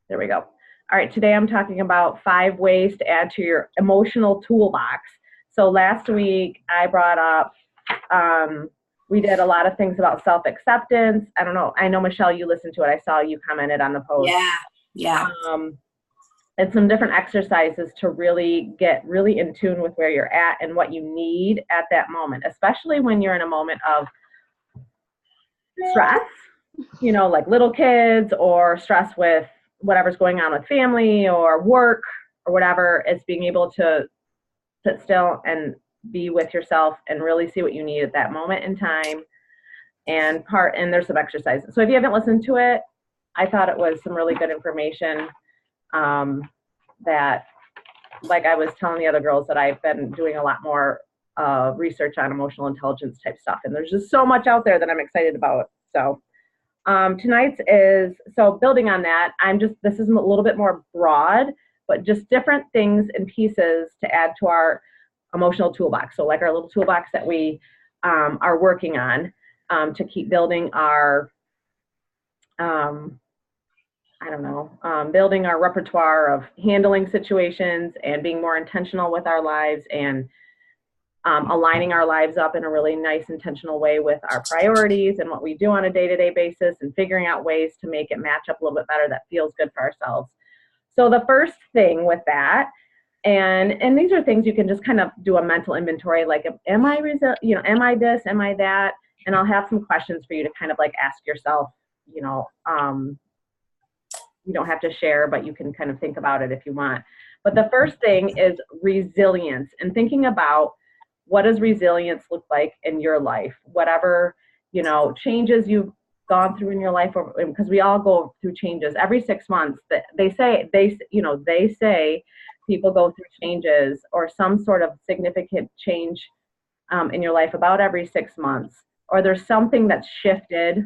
There we go. All right, today I'm talking about 5 ways to add to your emotional toolbox. So last week I brought up, um, we did a lot of things about self acceptance. I don't know. I know, Michelle, you listened to it. I saw you commented on the post. Yeah, yeah. Um, and some different exercises to really get really in tune with where you're at and what you need at that moment, especially when you're in a moment of stress, like little kids or stress with whatever's going on with family or work or whatever. It's being able to sit still and be with yourself and really see what you need at that moment in time. And there's some exercises. So if you haven't listened to it, I thought it was some really good information, that, like I was telling the other girls, that I've been doing a lot more research on emotional intelligence type stuff. And there's just so much out there that I'm excited about. So tonight's is, so building on that, this is a little bit more broad, but just different things and pieces to add to our emotional toolbox. So like our little toolbox that we are working on to keep building our, building our repertoire of handling situations and being more intentional with our lives and aligning our lives up in a really nice, intentional way with our priorities and what we do on a day-to-day basis, and figuring out ways to make it match up a little bit better that feels good for ourselves. So the first thing with that, and these are things you can just kind of do a mental inventory, like, am I am I this, am I that? And I'll have some questions for you to kind of like ask yourself. You don't have to share, but you can kind of think about it if you want. But the first thing is resilience, and thinking about, what does resilience look like in your life? Whatever, changes you've gone through in your life, because we all go through changes every 6 months. That they say people go through changes or some sort of significant change in your life about every 6 months, or there's something that's shifted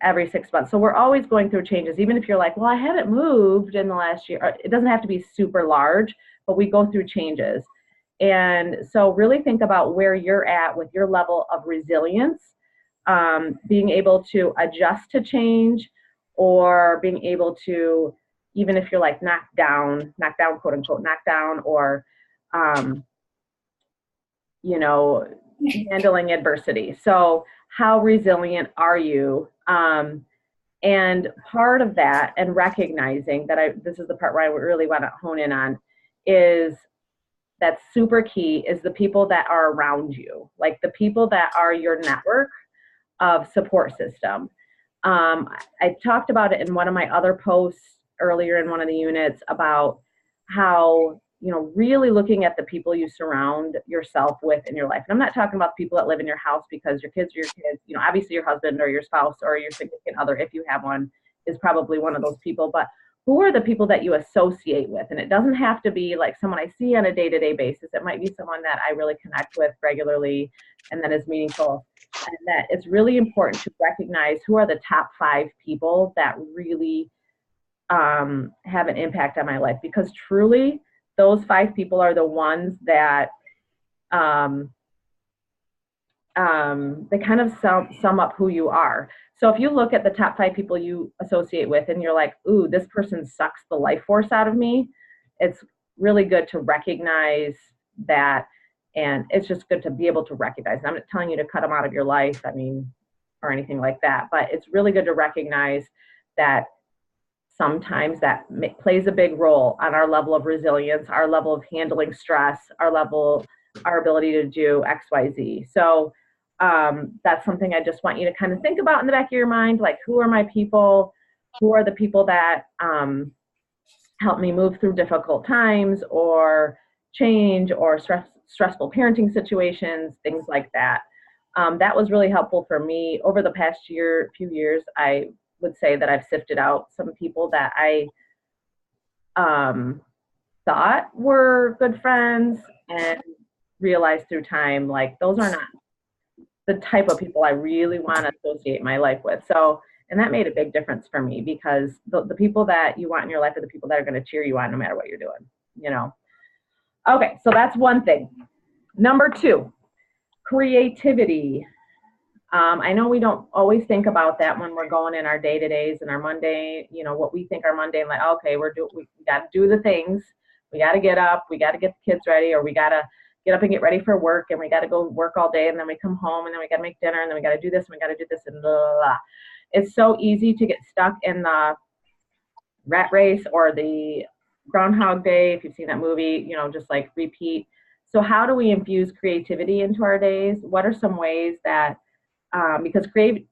every 6 months. So we're always going through changes, even if you're like, well, I haven't moved in the last year. It doesn't have to be super large, but we go through changes. And so really think about where you're at with your level of resilience, being able to adjust to change, or being able to, even if you're like knocked down, quote unquote, knocked down, or, handling adversity. So how resilient are you? And part of that, and recognizing that this is the part where I really want to hone in on, is that's super key, is the people that are around you, like the people that are your network of support system. I talked about it in one of my other posts earlier in one of the units about how, really looking at the people you surround yourself with in your life. And I'm not talking about people that live in your house, because your kids are your kids. Obviously your husband or your spouse or your significant other, if you have one, is probably one of those people. But who are the people that you associate with? And it doesn't have to be like someone I see on a day-to-day basis. It might be someone that I really connect with regularly and that is meaningful. And that it's really important to recognize who are the top 5 people that really have an impact on my life, because truly those 5 people are the ones that they kind of sum up who you are. So if you look at the top 5 people you associate with and you're like, ooh, this person sucks the life force out of me, it's really good to recognize that. And it's just good to be able to recognize. And I'm not telling you to cut them out of your life, or anything like that, but it's really good to recognize that sometimes that plays a big role on our level of resilience, our level of handling stress, our ability to do X, Y, Z. So that's something I just want you to kind of think about in the back of your mind, like, who are my people? Who are the people that help me move through difficult times or change or stressful parenting situations, things like that. That was really helpful for me over the past few years. I would say that I've sifted out some people that I thought were good friends, and realized through time, like, those are not the type of people I really want to associate my life with. So, and that made a big difference for me, because the people that you want in your life are the people that are going to cheer you on no matter what you're doing, Okay, so that's one thing. Number 2, creativity. I know we don't always think about that when we're going in our day-to-days and our Monday, what we think our Monday, like, okay, we got to do the things. We got to get up, we got to get the kids ready, or we got to get up and get ready for work, and we got to go work all day, and then we come home, and then we got to make dinner, and then we got to do this, and we got to do this, and blah, blah, blah. It's so easy to get stuck in the rat race or the Groundhog Day, if you've seen that movie, just like repeat. So how do we infuse creativity into our days? What are some ways that, because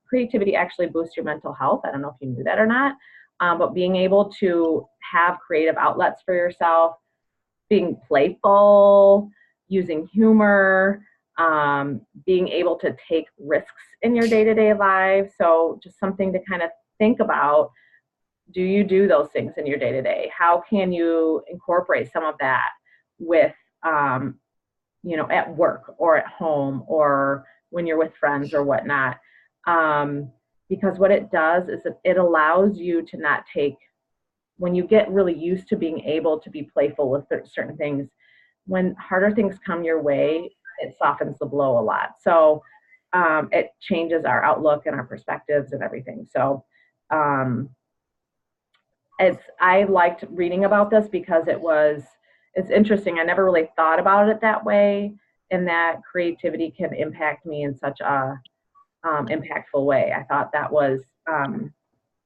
creativity actually boosts your mental health. I don't know if you knew that or not, but being able to have creative outlets for yourself, being playful, using humor, being able to take risks in your day-to-day lives. So just something to kind of think about. Do you do those things in your day-to-day? How can you incorporate some of that with, at work or at home or when you're with friends or whatnot? Because what it does is it allows you to not take, when you get really used to being able to be playful with certain things, when harder things come your way, it softens the blow a lot. So it changes our outlook and our perspectives and everything. So I liked reading about this because it's interesting. I never really thought about it that way, and that creativity can impact me in such a impactful way. I thought that was, and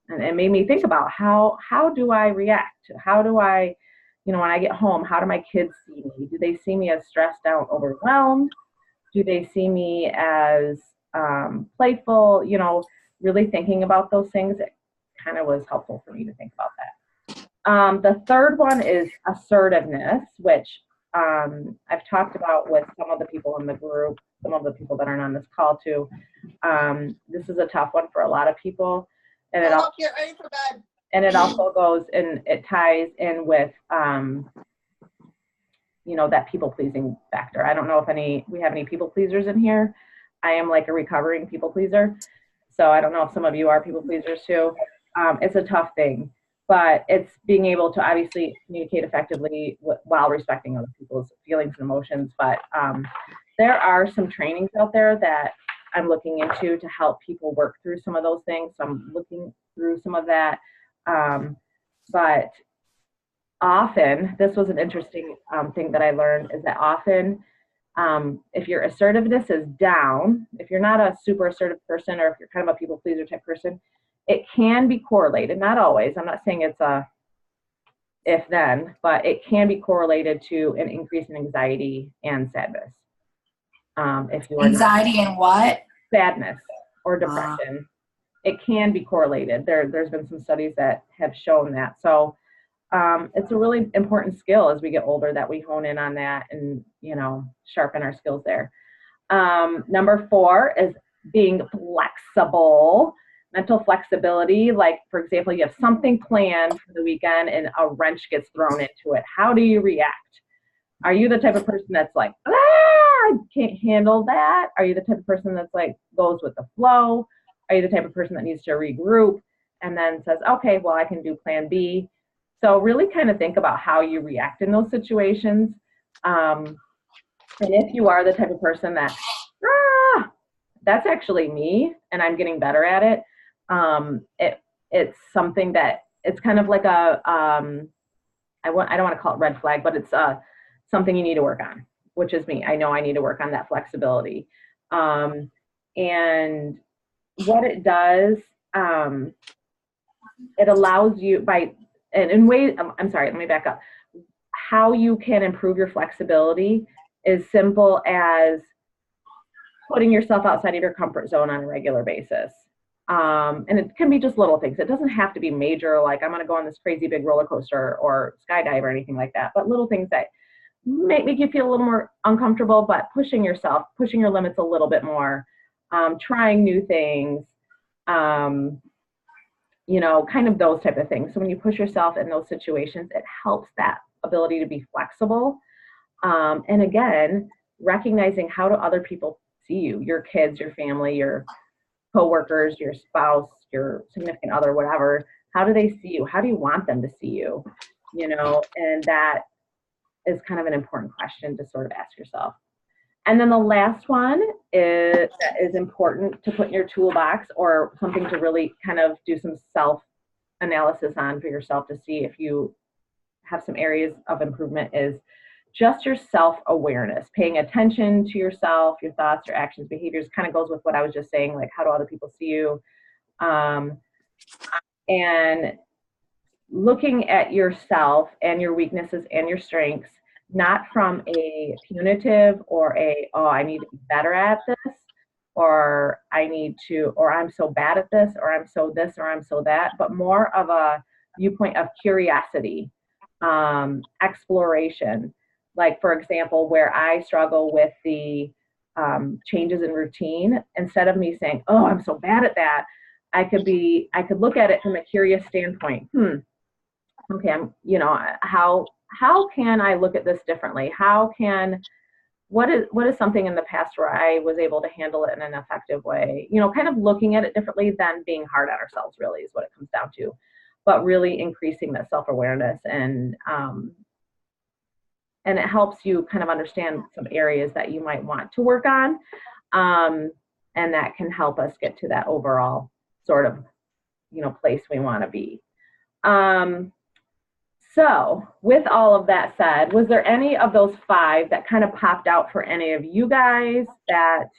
it made me think about how do I react? How do I, when I get home, how do my kids see me? Do they see me as stressed out, overwhelmed? Do they see me as playful? Really thinking about those things, it kind of was helpful for me to think about that. The third one is assertiveness, which I've talked about with some of the people in the group, some of the people that aren't on this call too. This is a tough one for a lot of people. And it also, get ready for bed. And it also goes and it ties in with, that people pleasing factor. I don't know if we have any people pleasers in here. I am like a recovering people pleaser. So I don't know if some of you are people pleasers too. It's a tough thing, but it's being able to obviously communicate effectively while respecting other people's feelings and emotions. But there are some trainings out there that I'm looking into to help people work through some of those things. So I'm looking through some of that. But often, this was an interesting thing that I learned, is that often if your assertiveness is down, if you're not a super assertive person, or if you're kind of a people pleaser type person, it can be correlated, not always. I'm not saying it's a if then, but it can be correlated to an increase in anxiety and sadness. If you are anxiety and what? Sadness or depression, it can be correlated. There's been some studies that have shown that. So it's a really important skill as we get older that we hone in on that and, sharpen our skills there. Number 4 is being flexible. Mental flexibility, like, for example, you have something planned for the weekend and a wrench gets thrown into it. How do you react? Are you the type of person that's like, I can't handle that? Are you the type of person that's like, goes with the flow? Are you the type of person that needs to regroup and then says, okay, well, I can do plan B? So really kind of think about how you react in those situations. And if you are the type of person that, that's actually me and I'm getting better at it, it's something that it's kind of like a, I don't want to call it red flag, but it's something you need to work on, which is me. I know I need to work on that flexibility. And what it does, it allows you in ways, I'm sorry, let me back up. How you can improve your flexibility is simple as putting yourself outside of your comfort zone on a regular basis. And it can be just little things. It doesn't have to be major, like I'm going to go on this crazy big roller coaster or skydive or anything like that, but little things that make you feel a little more uncomfortable, but pushing your limits a little bit more, trying new things, kind of those type of things. So when you push yourself in those situations, it helps that ability to be flexible. And again, recognizing how do other people see you, your kids, your family, your coworkers, your spouse, your significant other, whatever. How do they see you? How do you want them to see you? And that is kind of an important question to sort of ask yourself. And then the last one is that is important to put in your toolbox, or something to really kind of do some self analysis on for yourself to see if you have some areas of improvement, is just your self awareness, paying attention to yourself, your thoughts, your actions, behaviors. Kind of goes with what I was just saying, like how do other people see you? Um, and looking at yourself and your weaknesses and your strengths, not from a punitive or a, oh, I need to be better at this, or I need to, or I'm so bad at this, or I'm so this, or I'm so that, but more of a viewpoint of curiosity, exploration. Like, for example, where I struggle with the changes in routine, instead of me saying, oh, I'm so bad at that, I could look at it from a curious standpoint. Okay, how can I look at this differently? How can what is something in the past where I was able to handle it in an effective way? Kind of looking at it differently than being hard on ourselves, really is what it comes down to. But really increasing that self-awareness, and it helps you kind of understand some areas that you might want to work on. And that can help us get to that overall sort of, place we want to be. So, with all of that said, was there any of those 5 that kind of popped out for any of you guys that